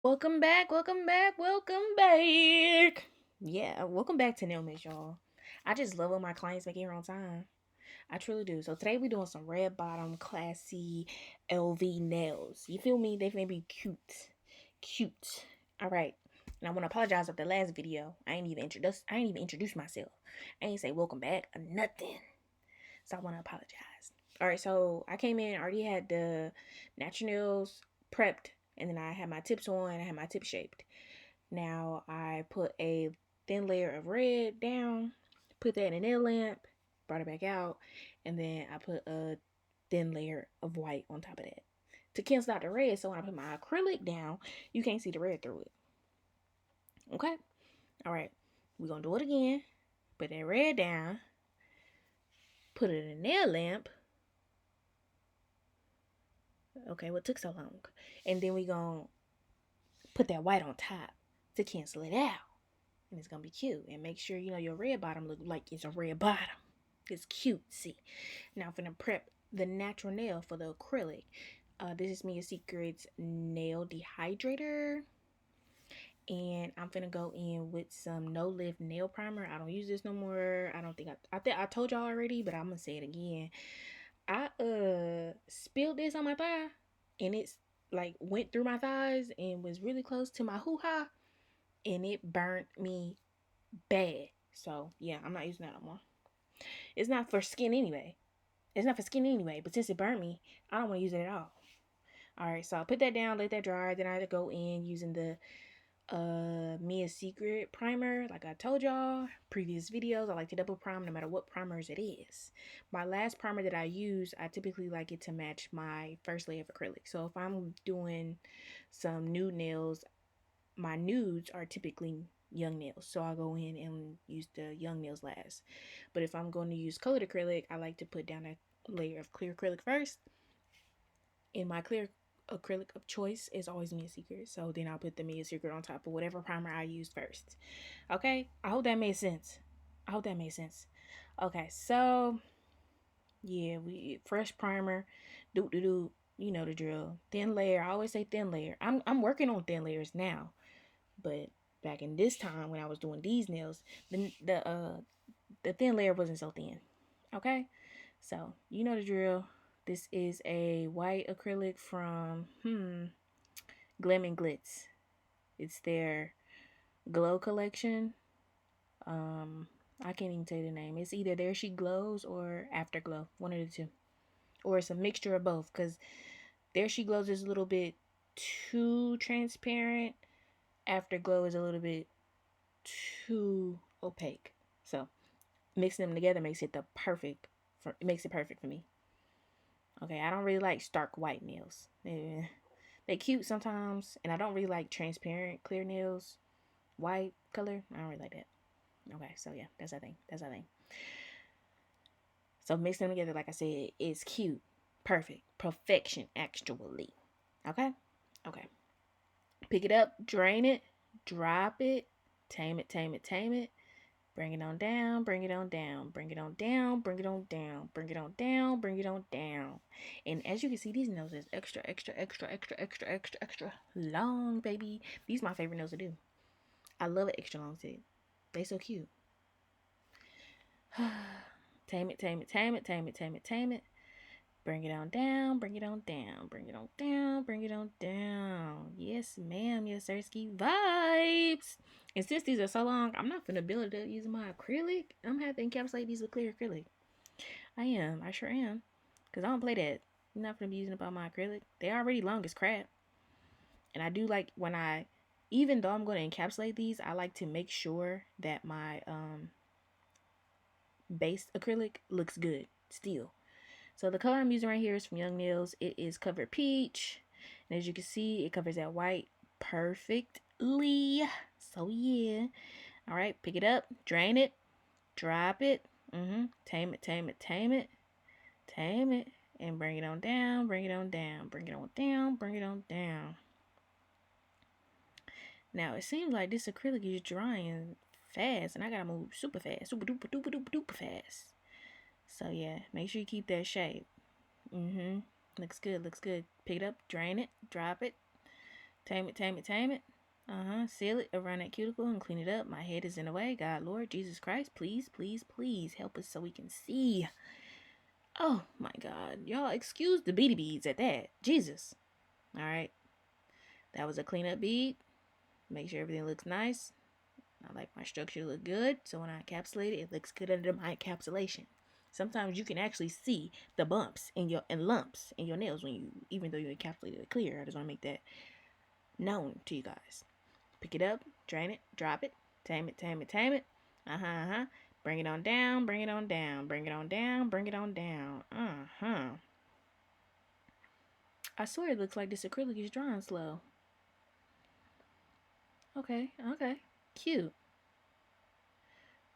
Welcome back. Yeah, welcome back to Nailmas, y'all. I just love when my clients make it here on time. I truly do. So today we're doing some red bottom classy LV nails. You feel me? They may be cute. All right. And I want to apologize for the last video. I ain't even introduce myself. I ain't say welcome back or nothing. So I want to apologize. All right. So I came in, already had the natural nails prepped, and then I had my tips on. I had my tip shaped. Now I put a thin layer of red down, put that in a nail lamp, brought it back out, and then I put a thin layer of white on top of that to cancel out the red. So when I put my acrylic down, you can't see the red through it. Okay? All right. We're going to do it again. Put that red down, put it in a nail lamp. Okay, what took so long? And then we're going to put that white on top to cancel it out. And it's gonna be cute. And make sure your red bottom look like it's a red bottom. It's cute. See, now I'm gonna prep the natural nail for the acrylic. This is Mia Secret's nail dehydrator, and I'm gonna go in with some no lift nail primer. I don't use this no more. I don't think I think I told y'all already, but I'm gonna say it again. I spilled this on my thigh, and it's like went through my thighs and was really close to my hoo ha, and it burnt me bad. So yeah, I'm not using that no more. It's not for skin anyway. It's not for skin anyway. But since it burned me, I don't want to use it at all. All right, so I put that down, let that dry. Then I go in using the Mia Secret primer. Like I told y'all previous videos, I like to double prime no matter what primers it is. My last primer that I use, I typically like it to match my first layer of acrylic. So if I'm doing some nude nails, my nudes are typically young nails, so I'll go in and use the young nails last. But if I'm going to use colored acrylic, I like to put down a layer of clear acrylic first, and my clear acrylic of choice is always Mia Secret, so then I'll put the Mia Secret on top of whatever primer I use first. Okay, I hope that made sense. Okay, so yeah, we fresh primer, do you know the drill. Thin layer, I always say thin layer. I'm working on thin layers now. But back in this time when I was doing these nails, the thin layer wasn't so thin. Okay? So, you know the drill. This is a white acrylic from Glam and Glitz. It's their glow collection. I can't even tell you the name. It's either There She Glows or Afterglow. One of the two. Or it's a mixture of both, because There She Glows is a little bit too transparent. Afterglow is a little bit too opaque. So mixing them together makes it perfect for me. Okay, I don't really like stark white nails. They cute sometimes, and I don't really like transparent clear nails. White color, I don't really like that. Okay, so yeah, that's that thing. So mixing them together, like I said, is cute. Perfection actually. Okay? Okay. Pick it up, drain it, drop it, tame it. Bring it on down, bring it on down, bring it on down, bring it on down, bring it on down, bring it on down. And as you can see, these nails is extra long, baby. These are my favorite nails to do. I love it extra long too. They so cute. Tame it. Bring it on down, bring it on down, bring it on down, bring it on down. Yes, ma'am, yes, sirski vibes. And since these are so long, I'm not finna build it up using my acrylic. I'm gonna have to encapsulate these with clear acrylic. I sure am. Because I don't play that. I'm not gonna be using up all my acrylic. They already long as crap. And I do like even though I'm gonna encapsulate these, I like to make sure that my base acrylic looks good still. So the color I'm using right here is from Young Nails. It is Covered Peach. And as you can see, it covers that white perfectly. So yeah. Alright, pick it up, drain it, drop it. Tame it. And bring it on down, bring it on down, bring it on down, bring it on down. Now it seems like this acrylic is drying fast, and I gotta move super fast. Super duper fast. So yeah, make sure you keep that shape. Looks good. Pick it up, drain it, drop it. Tame it, tame it, tame it. Seal it around that cuticle and clean it up. My head is in the way. God, Lord, Jesus Christ, please, please, please help us so we can see. Oh my God. Y'all, excuse the beady beads at that. Jesus. All right. That was a cleanup bead. Make sure everything looks nice. I like my structure to look good. So when I encapsulate it, it looks good under my encapsulation. Sometimes you can actually see the bumps in your and lumps in your nails when you, even though you encapsulated it clear. I just want to make that known to you guys. Pick it up, drain it, drop it, tame it, tame it, tame it. Bring it on down, bring it on down, bring it on down, bring it on down. I swear it looks like this acrylic is drying slow. Okay, okay. Cute.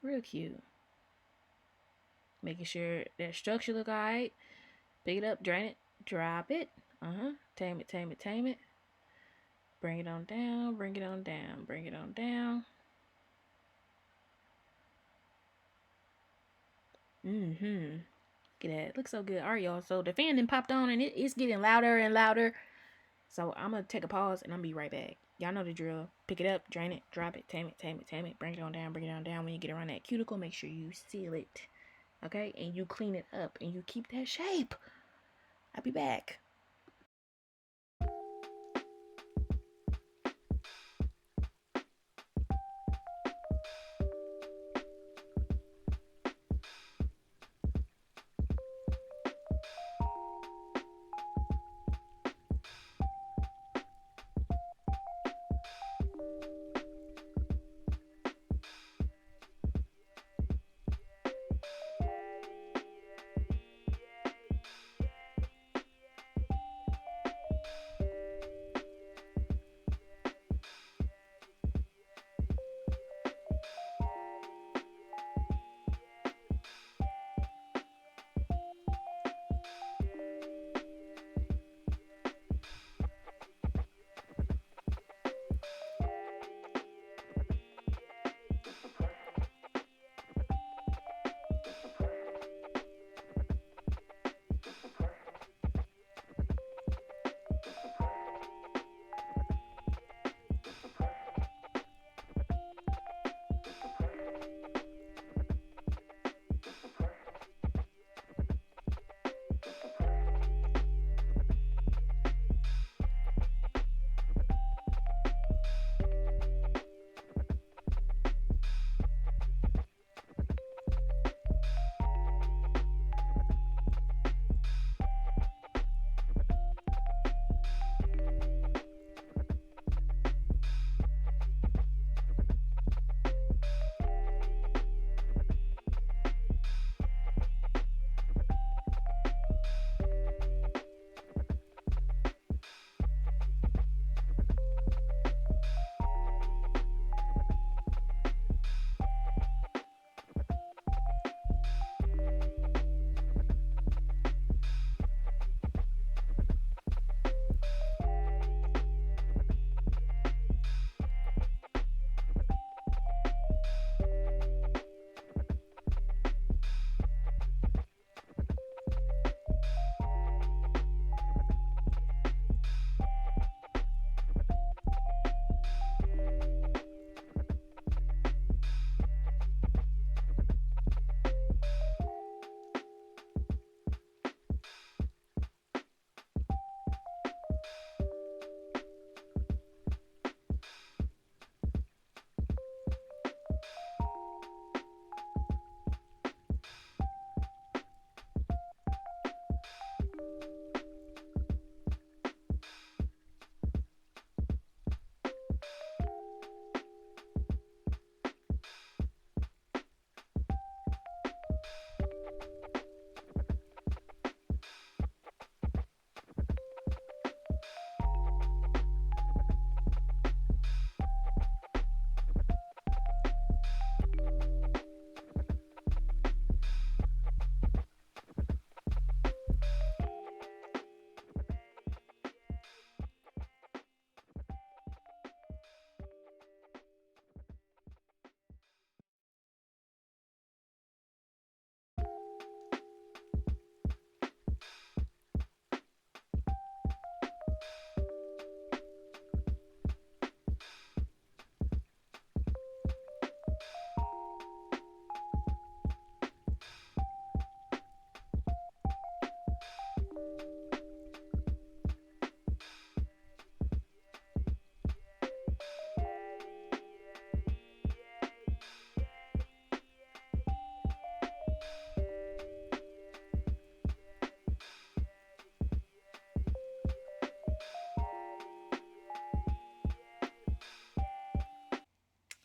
Real cute. Making sure that structure look alright. Pick it up, drain it, drop it. Tame it, tame it, tame it. Bring it on down, bring it on down, bring it on down. Look at that. It looks so good. Alright, y'all. So the fan then popped on and it's getting louder and louder. So I'm gonna take a pause and I'm gonna be right back. Y'all know the drill. Pick it up, drain it, drop it, tame it, tame it, tame it. Bring it on down, bring it on down. When you get around that cuticle, make sure you seal it. Okay? And you clean it up and you keep that shape. I'll be back.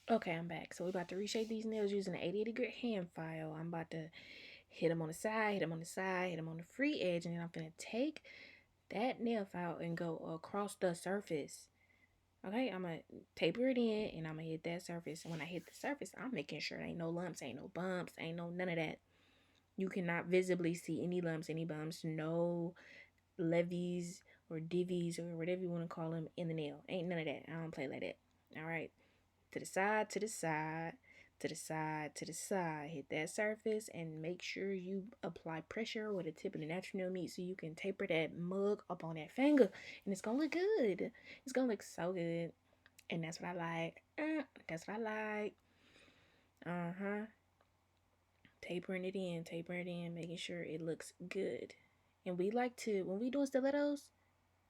Okay, I'm back. So we're about to reshape these nails using an 88 grit hand file. I'm about to hit them on the side, hit them on the side, hit them on the free edge, and then I'm gonna take that nail file and go across the surface. Okay, I'm gonna taper it in and I'm gonna hit that surface. And when I hit the surface, I'm making sure there ain't no lumps, ain't no bumps, ain't no none of that. You cannot visibly see any lumps, any bumps, no levies or divvies or whatever you want to call them in the nail. Ain't none of that. I don't play like that. All right, to the side, to the side, to the side, to the side. Hit that surface and make sure you apply pressure where the tip of the natural nail meets so you can taper that mug up on that finger. And it's gonna look good. It's gonna look so good. And that's what I like. That's what I like. Uh-huh. Tapering it in, making sure it looks good. And we like to, when we doing stilettos,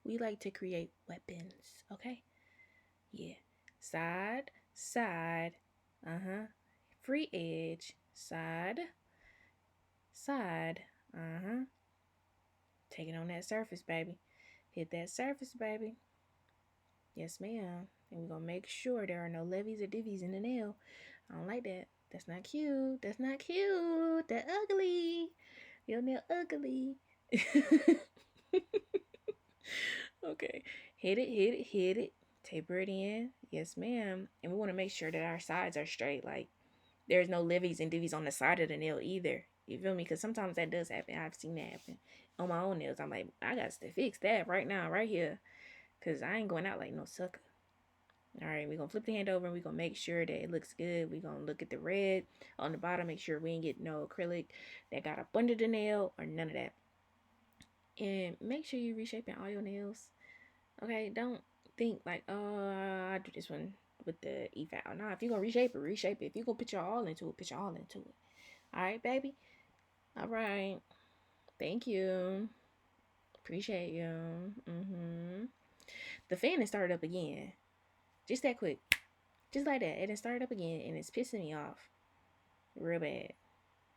we like to create weapons, okay? Yeah. Side, side, free edge, side, side, take it on that surface, baby. Hit that surface, baby. Yes, ma'am. And we're gonna make sure there are no levies or divvies in the nail. I don't like that. That's not cute. That's not cute. That ugly. Your nail ugly. Okay. Hit it, hit it, hit it. Taper it in. Yes, ma'am. And we want to make sure that our sides are straight. Like, there's no levies and divvies on the side of the nail either. You feel me? Because sometimes that does happen. I've seen that happen on my own nails. I'm like, I got to fix that right now, right here. Because I ain't going out like no sucker. All right, we're going to flip the hand over and we're going to make sure that it looks good. We're going to look at the red on the bottom. Make sure we ain't get no acrylic that got up under the nail or none of that. And make sure you're reshaping all your nails. Okay, don't think like, oh, I do this one with the E-file. Nah, if you're going to reshape it, reshape it. If you're going to put your all into it, put your all into it. All right, baby? All right. Thank you. Appreciate you. The fan is started up again. Just that quick. Just like that. And it started up again and it's pissing me off. Real bad.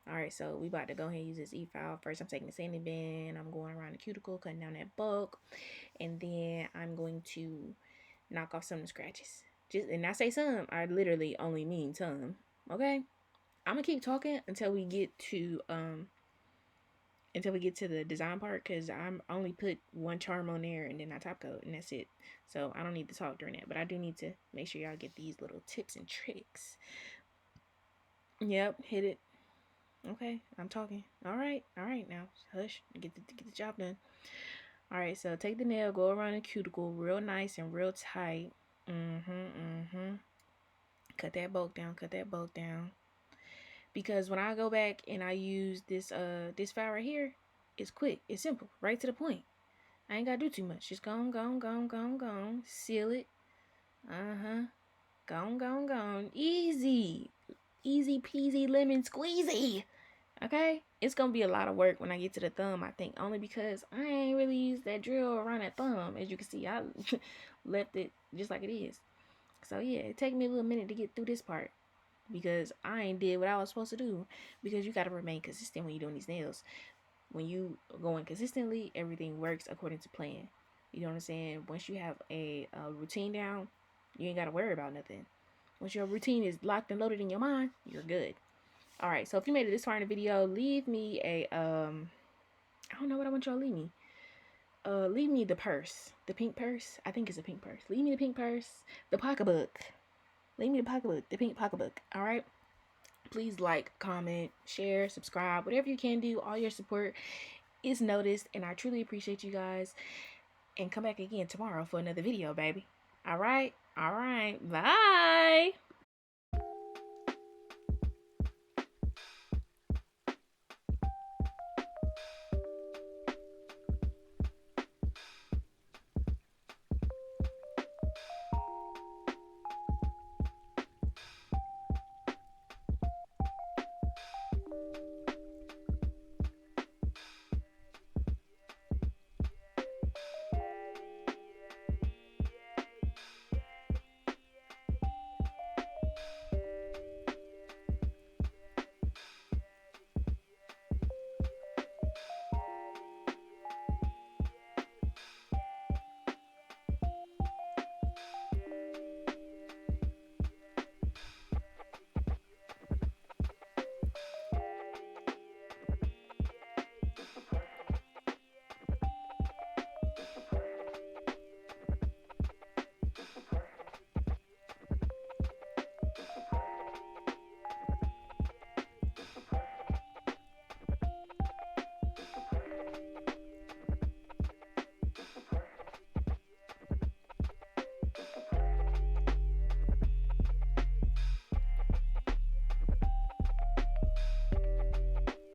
Alright, so we about to go ahead and use this E-file. First, I'm taking the sanding band. I'm going around the cuticle, cutting down that bulk. And then I'm going to knock off some of the scratches. And I say some, I literally only mean some. Okay? I'm gonna keep talking until we get to the design part, because I'm only put one charm on there and then I top coat and that's it. So I don't need to talk during that, but I do need to make sure y'all get these little tips and tricks. Yep, hit it. Okay, I'm talking. All right, now hush, get the job done. All right, so take the nail, go around the cuticle real nice and real tight. Cut that bulk down. Because when I go back and I use this file right here, it's quick, it's simple, right to the point. I ain't gotta do too much. Just gone. Seal it. Gone. Easy peasy lemon squeezy. Okay? It's gonna be a lot of work when I get to the thumb, I think. Only because I ain't really used that drill around that thumb. As you can see, I left it just like it is. So yeah, it take me a little minute to get through this part. Because I ain't did what I was supposed to do. Because you gotta remain consistent when you're doing these nails. When you going consistently, everything works according to plan. You know what I'm saying? Once you have a routine down, you ain't got to worry about nothing. Once your routine is locked and loaded in your mind, you're good. All right, so if you made it this far in the video, leave me a I don't know what I want y'all to leave me. Leave me the purse, the pink purse. I think it's a pink purse. Leave me the pink purse, the pocketbook. Leave me the pocketbook, the pink pocketbook. All right. Please like, comment, share, subscribe, whatever you can do. All your support is noticed, and I truly appreciate you guys. And come back again tomorrow for another video, baby. All right. Bye.